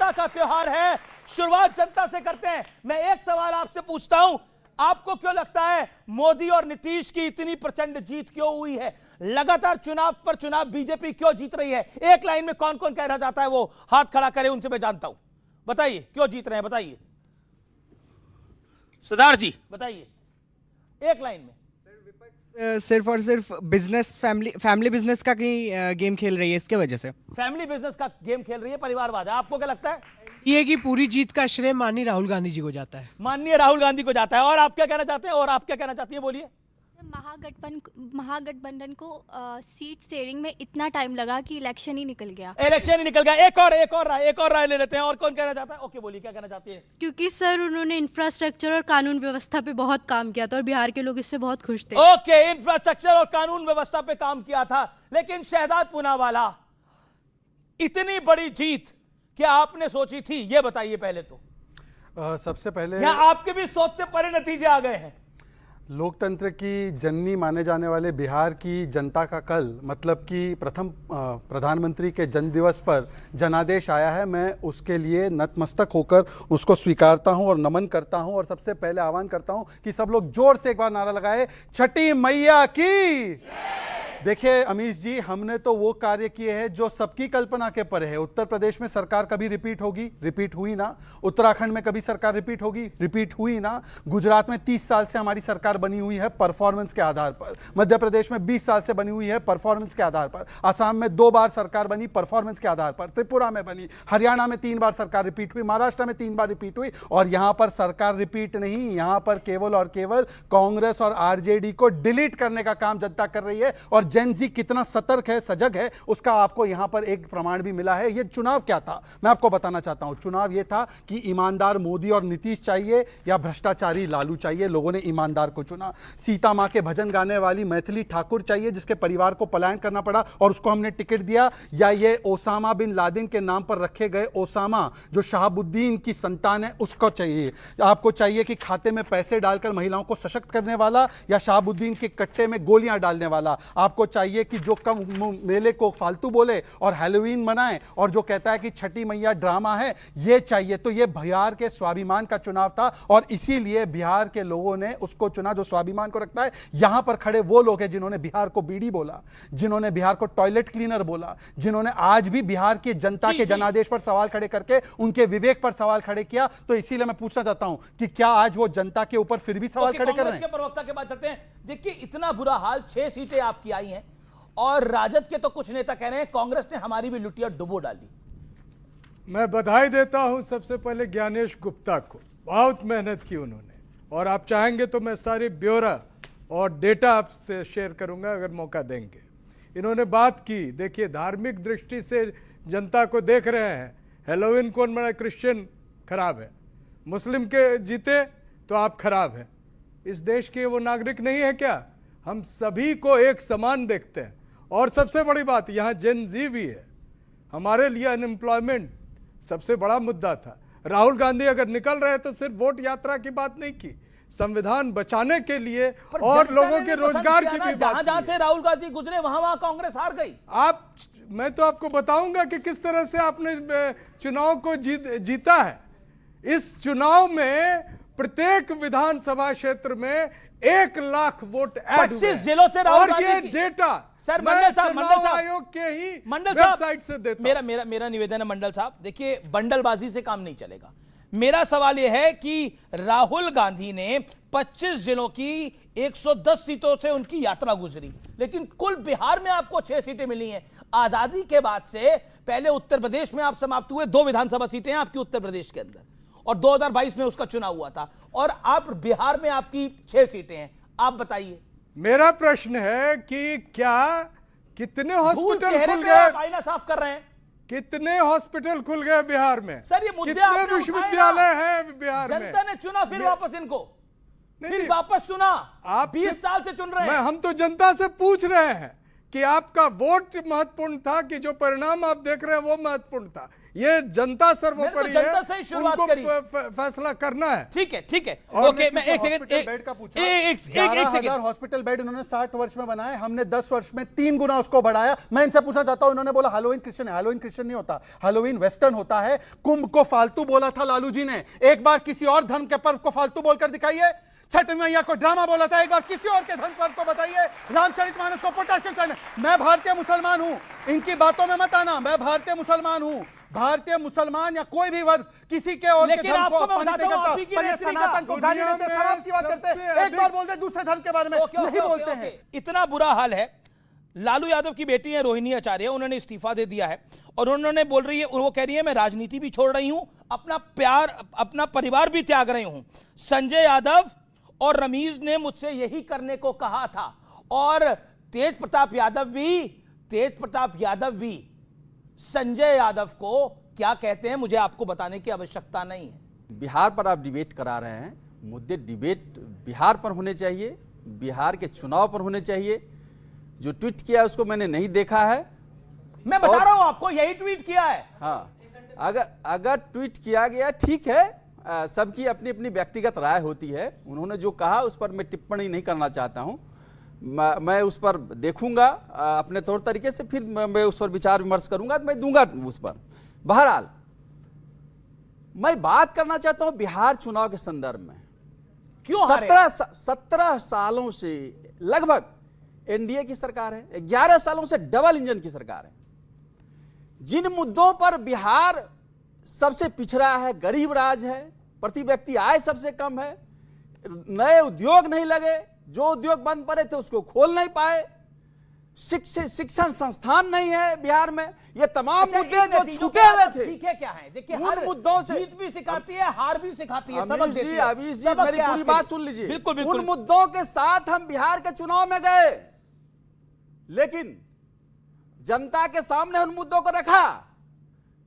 जनता का त्योहार है, शुरुआत जनता से करते हैं। मैं एक सवाल आपसे पूछता हूं, आपको क्यों लगता है मोदी और नीतीश की इतनी प्रचंड जीत क्यों हुई है? लगातार चुनाव पर चुनाव बीजेपी क्यों जीत रही है? एक लाइन में कौन कौन कहना चाहता है वो हाथ खड़ा करे, उनसे मैं जानता हूं। बताइए क्यों जीत रहे हैं, बताइए सिद्धार्थ जी, बताइए एक लाइन में। सिर्फ और सिर्फ बिजनेस, फैमिली बिजनेस का कहीं गेम खेल रही है, इसके वजह से फैमिली बिजनेस का गेम खेल रही है, परिवारवाद है। आपको क्या लगता है? ये कि पूरी जीत का श्रेय माननीय राहुल गांधी जी को जाता है। माननीय राहुल गांधी को जाता है। और आप क्या कहना चाहते हैं, और आप क्या कहना चाहती है, बोलिए। महागठबंधन को सीट शेयरिंग में इतना टाइम लगा कि इलेक्शन ही निकल गया। इलेक्शन ही निकल गया। एक और राय ले लेते हैं। और कौन कहना चाहता है? ओके, बोलिए क्या कहना चाहती है। क्योंकि सर उन्होंने इंफ्रास्ट्रक्चर और कानून व्यवस्था पे बहुत काम किया था और बिहार के लोग इससे बहुत खुश थे। ओके, इंफ्रास्ट्रक्चर और कानून व्यवस्था पे काम किया था। लेकिन शहजाद पूनावाला, इतनी बड़ी जीत क्या आपने सोची थी? ये बताइए पहले तो। सबसे पहले या आपके भी सोच से परे नतीजे आ गए हैं? लोकतंत्र की जननी माने जाने वाले बिहार की जनता का कल, मतलब कि प्रथम प्रधानमंत्री के जन्मदिवस पर जनादेश आया है। मैं उसके लिए नतमस्तक होकर उसको स्वीकारता हूं और नमन करता हूं। और सबसे पहले आह्वान करता हूं कि सब लोग जोर से एक बार नारा लगाए, छठी मैया की। देखिए अमीश जी, हमने तो वो कार्य किए हैं जो सबकी कल्पना के परे है। उत्तर प्रदेश में सरकार कभी रिपीट होगी? रिपीट हुई ना। उत्तराखंड में कभी सरकार रिपीट होगी? रिपीट हुई ना। गुजरात में 30 साल से हमारी सरकार बनी हुई है परफॉर्मेंस के आधार पर। मध्य प्रदेश में 20 साल से बनी हुई है परफॉर्मेंस के आधार पर। असम में 2 बार सरकार बनी परफॉर्मेंस के आधार पर। त्रिपुरा में बनी। हरियाणा में 3 बार सरकार रिपीट हुई। महाराष्ट्र में 3 बार रिपीट हुई। और यहां पर सरकार रिपीट नहीं, यहां पर केवल और केवल कांग्रेस और आरजेडी को डिलीट करने का काम जनता कर रही है। और जेनजी कितना सतर्क है, सजग है, उसका आपको यहां पर एक प्रमाण भी मिला है। यह चुनाव क्या था मैं आपको बताना चाहता हूं। चुनाव यह था कि ईमानदार मोदी और नीतीश चाहिए या भ्रष्टाचारी लालू चाहिए। लोगों ने ईमानदार को चुना। सीता मां के भजन गाने वाली मैथिली ठाकुर चाहिए जिसके परिवार को पलायन करना पड़ा और उसको हमने टिकट दिया, या ये ओसामा बिन लादेन के नाम पर रखे गए ओसामा जो शहाबुद्दीन की संतान है उसको चाहिए? आपको चाहिए कि खाते में पैसे डालकर महिलाओं को सशक्त करने वाला या शहाबुद्दीन के कट्टे में गोलियां डालने वाला? आपको चाहिए कि जो कम मेले को फालतू बोले और हैलोवीन मनाए और जो कहता है कि छठी मैया ड्रामा है, ये चाहिए? तो ये बिहार के स्वाभिमान का चुनाव था और इसीलिए बिहार के लोगों ने उसको चुना जो स्वाभिमान को रखता है। यहां पर खड़े वो लोग हैं जिन्होंने बिहार को बीड़ी बोला, जिन्होंने बिहार को टॉयलेट क्लीनर बोला, जिन्होंने आज भी बिहार की जनता के जनादेश पर सवाल खड़े करके उनके विवेक पर सवाल खड़े किया। तो इसीलिए मैं पूछना चाहता हूं कि क्या आज वो जनता के ऊपर फिर भी सवाल खड़े कर रहे हैं? प्रवक्ता के पास चलते हैं। देखिए इतना बुरा हाल, 6 सीटें आपकी आई हैं और राजद के तो कुछ नेता कह रहे हैं कांग्रेस ने हमारी भी लुटिया डुबो डाली। मैं बधाई देता हूं सबसे पहले ज्ञानेश गुप्ता को, बहुत मेहनत की उन्होंने। और आप चाहेंगे तो मैं सारी ब्यौरा और डेटा आपसे शेयर करूंगा अगर मौका देंगे। इन्होंने बात की, देखिए धार्मिक दृष्टि से जनता को देख रहे हैं। हेलोविन कौन मना? क्रिश्चियन खराब है, मुस्लिम के जीते तो आप खराब हैं। इस देश के वो नागरिक नहीं है क्या? हम सभी को एक समान देखते हैं। और सबसे बड़ी बात, यहाँ जेन जी भी है। हमारे लिए अनएम्प्लॉयमेंट सबसे बड़ा मुद्दा था। राहुल गांधी अगर निकल रहे तो सिर्फ वोट यात्रा की बात नहीं की, संविधान बचाने के लिए और लोगों के रोजगार की भी बात। जहां से राहुल गांधी गुजरे वहां कांग्रेस हार गई। मैं तो आपको बताऊंगा कि किस तरह से आपने चुनाव को जीता है। इस चुनाव में प्रत्येक विधानसभा क्षेत्र में 1 लाख वोट ऐड हुए। 25 जिलों से राहुल गांधी और ये डेटा सर मंडल साहब आयोग के ही वेबसाइट से देता मेरा निवेदन है मंडल साहब, देखिए बंडलबाजी से काम नहीं चलेगा। मेरा सवाल यह है कि राहुल गांधी ने 25 जिलों की 110 सीटों से उनकी यात्रा गुजरी, लेकिन कुल बिहार में आपको 6 सीटें मिली हैं। आजादी के बाद से पहले उत्तर प्रदेश में आप समाप्त हुए, 2 विधानसभा सीटें हैं आपकी उत्तर प्रदेश के अंदर, और 2022 में उसका चुनाव हुआ था, और आप बिहार में आपकी 6 सीटें हैं। आप बताइए। मेरा प्रश्न है कि क्या कितने हॉस्पिटल खुल गए? आईना साफ कर रहे हैं। कितने हॉस्पिटल खुल गए बिहार में? सर ये मुद्दे कितने विश्वविद्यालय हैं बिहार में? जनता ने चुना, फिर वापस इनको फिर वापस चुना। आप 20 साल से चुन रहे हैं। हम तो जनता से पूछ रहे हैं कि आपका वोट महत्वपूर्ण था कि जो परिणाम आप देख रहे हैं वो महत्वपूर्ण था? ये जनता मैंने सर्वोपरि तो है, जनता से ही शुरुआत उनको करी। फैसला करना है। ठीक है, ठीक है, और ओके, मैं एक हॉस्पिटल सेकंड, बेड का पूछा, एक 11,000 सेकंड, हॉस्पिटल बेड इन्होंने 60 वर्ष में बनाए, हमने 10 वर्ष में 3 गुना उसको बढ़ाया। मैं इनसे पूछना चाहता हूं, इन्होंने बोला हैलोवीन क्रिश्चियन है, हैलोवीन क्रिश्चियन नहीं होता, हैलोवीन वेस्टर्न होता है। कुंभ को फालतू बोला था लालू जी ने, एक बार किसी और धर्म के पर्व को फालतू बोलकर दिखाइए। छठ मैया को ड्रामा बोला था, एक बार किसी और के धर्म पर्व को बताइए। रामचरितमानस को पोटेशियम। मैं भारतीय मुसलमान हूं, इनकी बातों में मत आना, मैं भारतीय मुसलमान हूं। भारतीय मुसलमान या कोई भी वर्ग किसी के और के लेकिन धर्म को आपको मैं अपमानित बताता नहीं हूं, करता, आप ही की पर ये नेत्री का सनातन को गाली देते, दुनिया शराब की बात में करते हैं, सबसे एक बार बोलते दूसरे धर्म के बारे में ओके, नहीं ओके, बोलते ओके, हैं। ओके। इतना बुरा हाल है। लालू यादव की बेटी है रोहिणी आचार्य, उन्होंने इस्तीफा दे दिया है और उन्होंने बोल रही है, वो कह रही है मैं राजनीति भी छोड़ रही हूं, अपना प्यार, अपना परिवार भी त्याग रही हूं। संजय यादव और रमीज ने मुझसे यही करने को कहा था और तेज प्रताप यादव भी संजय यादव को क्या कहते हैं मुझे आपको बताने की आवश्यकता नहीं है। बिहार पर आप डिबेट करा रहे हैं, मुद्दे डिबेट बिहार पर होने चाहिए, बिहार के चुनाव पर होने चाहिए। जो ट्वीट किया है उसको मैंने नहीं देखा है। मैं बता रहा हूं आपको, यही ट्वीट किया है। हाँ, अगर ट्वीट किया गया ठीक है, सबकी अपनी अपनी व्यक्तिगत राय होती है। उन्होंने जो कहा उस पर मैं टिप्पणी नहीं करना चाहता हूं। मैं उस पर देखूंगा अपने तौर तरीके से, फिर मैं उस पर विचार विमर्श करूंगा, तो मैं दूंगा उस पर। बहरहाल मैं बात करना चाहता हूं बिहार चुनाव के संदर्भ में। क्यों 17 सालों से लगभग एनडीए की सरकार है, 11 सालों से डबल इंजन की सरकार है। जिन मुद्दों पर बिहार सबसे पिछड़ा है, गरीब राज है, प्रति व्यक्ति आय सबसे कम है, नए उद्योग नहीं लगे, जो उद्योग बंद पड़े थे उसको खोल नहीं पाए, शिक्षण संस्थान नहीं है बिहार में, ये तमाम मुद्दे जो छूटे हुए थे। ठीक है, क्या है देखिए, उन मुद्दों से जीत भी सिखाती है, हार भी सिखाती है, सबक अमीश देती जी, है। अमीश जी, सबक मेरी क्या पूरी आपके बात लिए? सुन लीजिए। बिल्कुल, बिल्कुल। उन मुद्दों के साथ हम बिहार के चुनाव में गए, लेकिन जनता के सामने उन मुद्दों को रखा,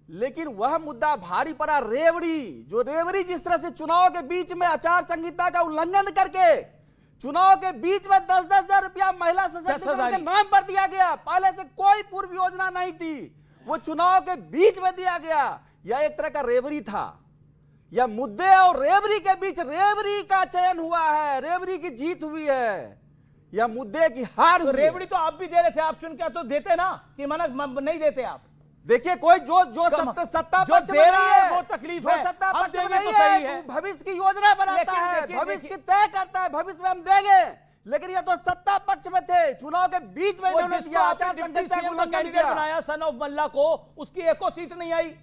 लेकिन वह मुद्दा भारी पड़ा रेवड़ी। जो रेवड़ी जिस तरह से चुनाव के बीच में आचार संहिता का उल्लंघन करके चुनाव के बीच में 10-10 हजार रुपया महिला सशक्तिकरण के नाम पर दिया गया। पहले से कोई पूर्व योजना नहीं थी, वो चुनाव के बीच में दिया गया। यह एक तरह का रेवड़ी था। यह मुद्दे और रेवड़ी के बीच रेवड़ी का चयन हुआ है, रेवड़ी की जीत हुई है, यह मुद्दे की हार हुई है। रेवड़ी तो आप भी दे रहे थे, आप चुन के तो देते ना, कि मना नहीं देते आप। देखिए, कोई जो सत्ता जो पक्ष दे में रही नहीं है वो तकलीफ जो है, सत्ता हम पक्ष में देंगे नहीं तो सही है, है। वो भविष्य की योजना बनाता है, देखिए, भविष्य की तय करता है, भविष्य में हम देंगे। लेकिन ये तो सत्ता पक्ष में थे, चुनाव के बीच में इन्होंने दिया, आचार संहिता का उल्लंघन किया। बनाया सन ऑफ मल्ला को, उसकी एको सीट नहीं आई,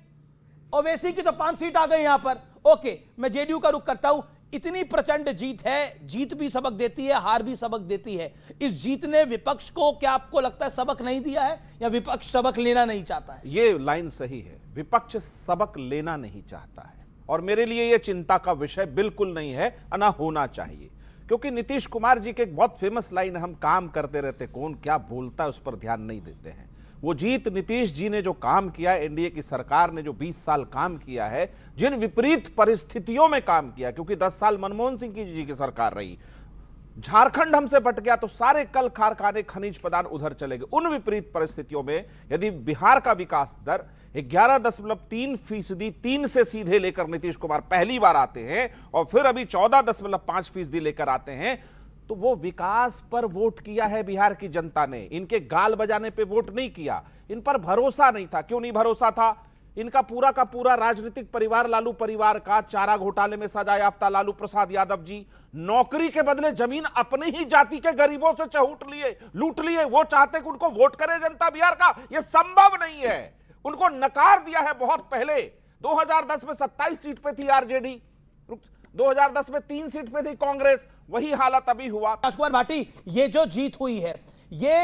ओवैसी की तो 5 सीट आ गई यहां पर। ओके, मैं जेडीयू का रुख करता हूं। इतनी प्रचंड जीत है, जीत भी सबक देती है, हार भी सबक देती है। इस जीत ने विपक्ष को, क्या आपको लगता है, सबक नहीं दिया है या विपक्ष सबक लेना नहीं चाहता है? ये लाइन सही है, विपक्ष सबक लेना नहीं चाहता है और मेरे लिए ये चिंता का विषय बिल्कुल नहीं है, ना होना चाहिए। क्योंकि नीतीश कुमार जी के एक बहुत फेमस लाइन है, हम काम करते रहते, कौन क्या बोलता है उस पर ध्यान नहीं देते हैं। वो जीत नीतीश जी ने जो काम किया, एनडीए की सरकार ने जो 20 साल काम किया है, जिन विपरीत परिस्थितियों में काम किया, क्योंकि 10 साल मनमोहन सिंह जी की सरकार रही, झारखंड हमसे बट गया तो सारे कल कारखाने खनिज पदार्थ उधर चले गए। उन विपरीत परिस्थितियों में यदि बिहार का विकास दर 11.3%, 3 से सीधे लेकर नीतीश कुमार पहली बार आते हैं और फिर अभी 14.5% लेकर आते हैं, तो वो विकास पर वोट किया है बिहार की जनता ने, इनके गाल बजाने पे वोट नहीं किया। इन पर भरोसा नहीं था। क्यों नहीं भरोसा था? इनका पूरा का पूरा राजनीतिक परिवार, लालू परिवार का, चारा घोटाले में सजा याफ्ता लालू प्रसाद यादव जी नौकरी के बदले जमीन अपनी ही जाति के गरीबों से लूट लिए। वो चाहते कि उनको वोट करे जनता बिहार का, यह संभव नहीं है। उनको नकार दिया है बहुत पहले। 2010 में 27 सीट पे थी आरजेडी, 2010 में 3 सीट पे थी कांग्रेस, वही हालत अभी हुआ। राजकुमार भाटी, ये जो जीत हुई है, ये